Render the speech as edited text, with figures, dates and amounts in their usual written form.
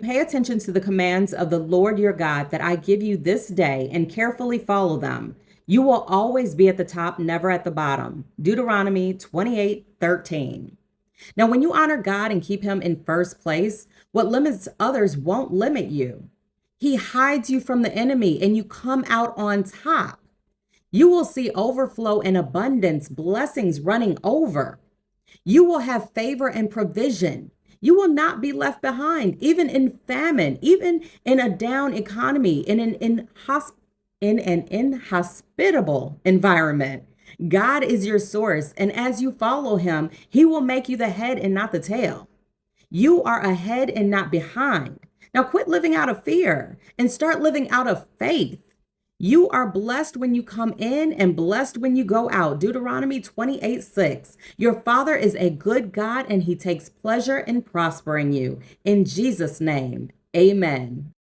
Pay attention to the commands of the Lord your God that I give you this day and carefully follow them. You will always be at the top, never at the bottom. Deuteronomy 28:13. Now, when you honor God and keep him in first place, what limits others won't limit you. He hides you from the enemy and you come out on top. You will see overflow and abundance, blessings running over. You will have favor and provision. You will not be left behind, even in famine, even in a down economy, in an inhospitable environment. God is your source, and as you follow him, he will make you the head and not the tail. You are ahead and not behind. Now quit living out of fear and start living out of faith. You are blessed when you come in and blessed when you go out. Deuteronomy 28:6. Your Father is a good God and he takes pleasure in prospering you. In Jesus' name, amen.